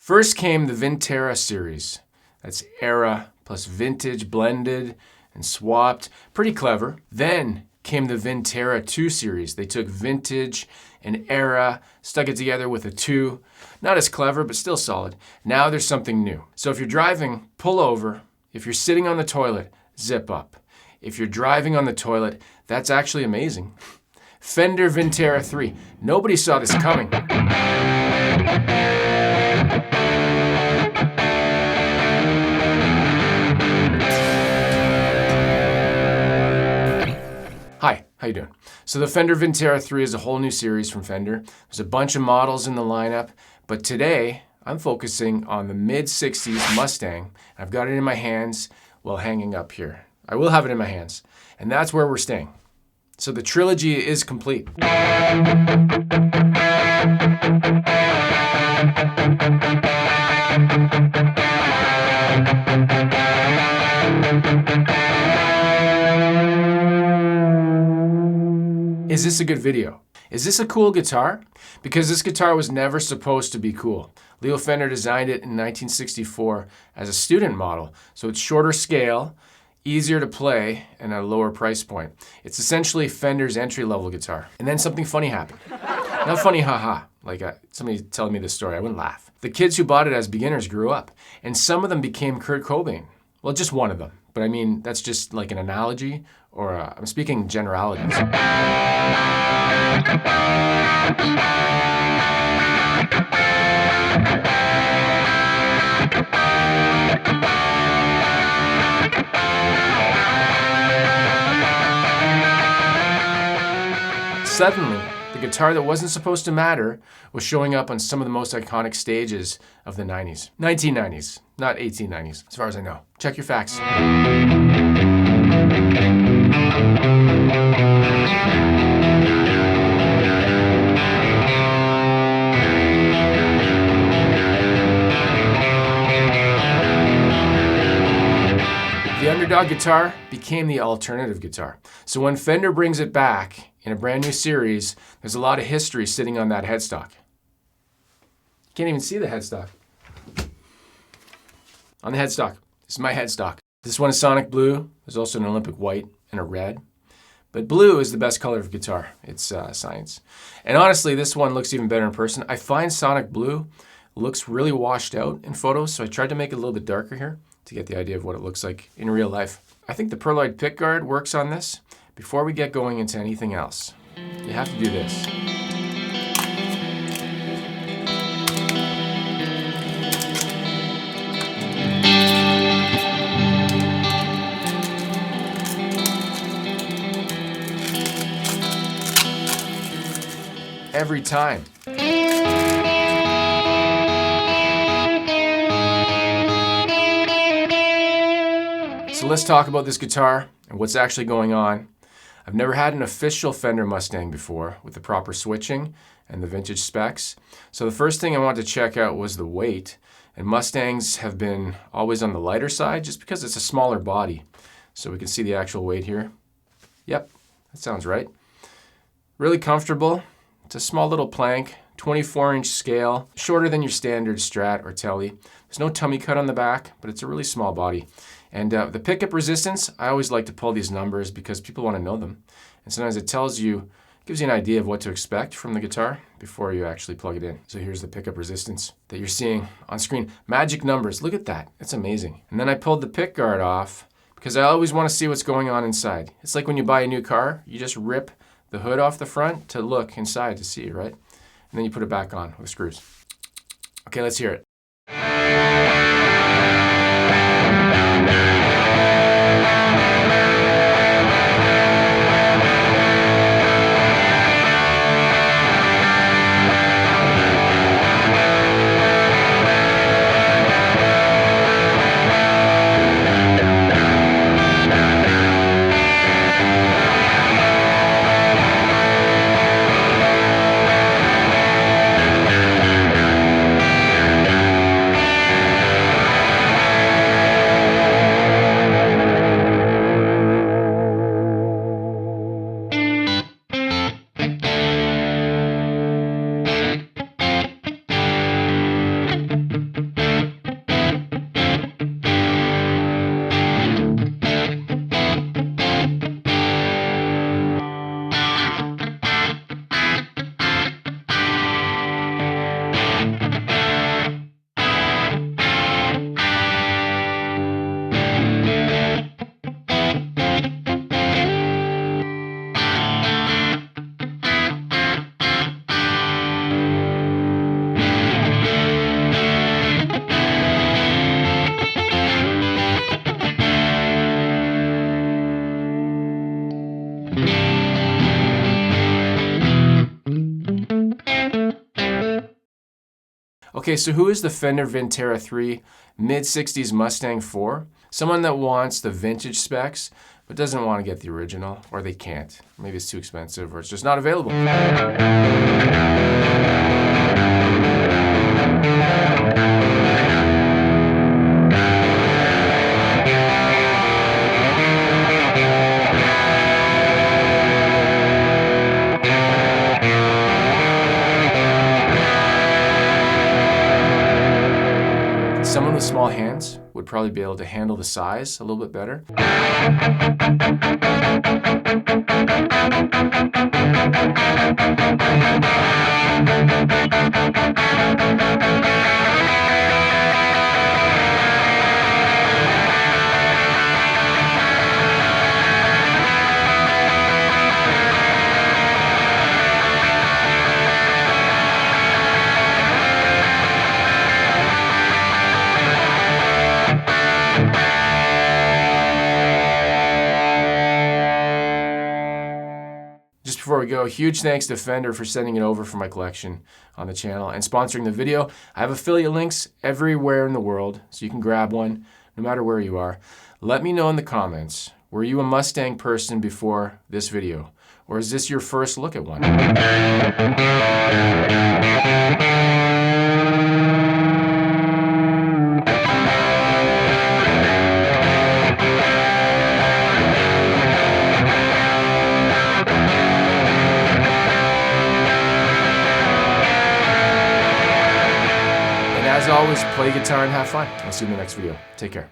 First came the Vintera series. That's era plus vintage blended and swapped. Pretty clever. Then came the Vintera II series. They took vintage and era, stuck it together with a 2. Not as clever, but still solid. Now there's something new. So if you're driving, pull over. If you're sitting on the toilet, zip up. If you're driving on the toilet, that's actually amazing. Fender Vintera III. Nobody saw this coming. Hi, how you doing? So the Fender Vintera III is a whole new series from Fender. There's a bunch of models in the lineup, but today I'm focusing on the mid-60s Mustang. I've got it in my hands while hanging up here. I will have it in my hands, and that's where we're staying. So the trilogy is complete. Is this a good video? Is this a cool guitar? Because this guitar was never supposed to be cool. Leo Fender designed it in 1964 as a student model, so it's shorter scale, easier to play, and at a lower price point. It's essentially Fender's entry-level guitar. And then something funny happened. Not funny, haha, like somebody telling me this story, I wouldn't laugh. The kids who bought it as beginners grew up, and some of them became Kurt Cobain. Well, just one of them. But I mean, that's just like an analogy, or I'm speaking generalities. Suddenly, the guitar that wasn't supposed to matter was showing up on some of the most iconic stages of the 90s. 1990s, not 1890s, as far as I know. Check your facts. The underdog guitar became the alternative guitar. So when Fender brings it back in a brand new series, there's a lot of history sitting on that headstock. You can't even see the headstock. On the headstock. This is my headstock. This one is Sonic Blue. There's also an Olympic white and a red. But blue is the best color of guitar. It's science. And honestly, this one looks even better in person. I find Sonic Blue looks really washed out in photos, so I tried to make it a little bit darker here to get the idea of what it looks like in real life. I think the pearloid pickguard works on this. Before we get going into anything else, you have to do this. Every time. So let's talk about this guitar and what's actually going on. I've never had an official Fender Mustang before with the proper switching and the vintage specs. So the first thing I wanted to check out was the weight. And Mustangs have been always on the lighter side just because it's a smaller body. So we can see the actual weight here. Yep, that sounds right. Really comfortable. It's a small little plank, 24-inch scale, shorter than your standard Strat or Tele. There's no tummy cut on the back, but it's a really small body. And the pickup resistance, I always like to pull these numbers because people want to know them. And sometimes it tells you, gives you an idea of what to expect from the guitar before you actually plug it in. So here's the pickup resistance that you're seeing on screen. Magic numbers, look at that, it's amazing. And then I pulled the pick guard off because I always want to see what's going on inside. It's like when you buy a new car, you just rip the hood off the front to look inside to see, right? And then you put it back on with screws. Okay, let's hear it. Okay, so who is the Fender Vintera III Mid 60s Mustang for? Someone that wants the vintage specs, but doesn't want to get the original, or they can't. Maybe it's too expensive, or it's just not available. Someone with small hands would probably be able to handle the size a little bit better. Just before we go, huge thanks to Fender for sending it over for my collection on the channel and sponsoring the video. I have affiliate links everywhere in the world, so you can grab one no matter where you are. Let me know in the comments, were you a Mustang person before this video? Or is this your first look at one? As always, play guitar and have fun. I'll see you in the next video. Take care.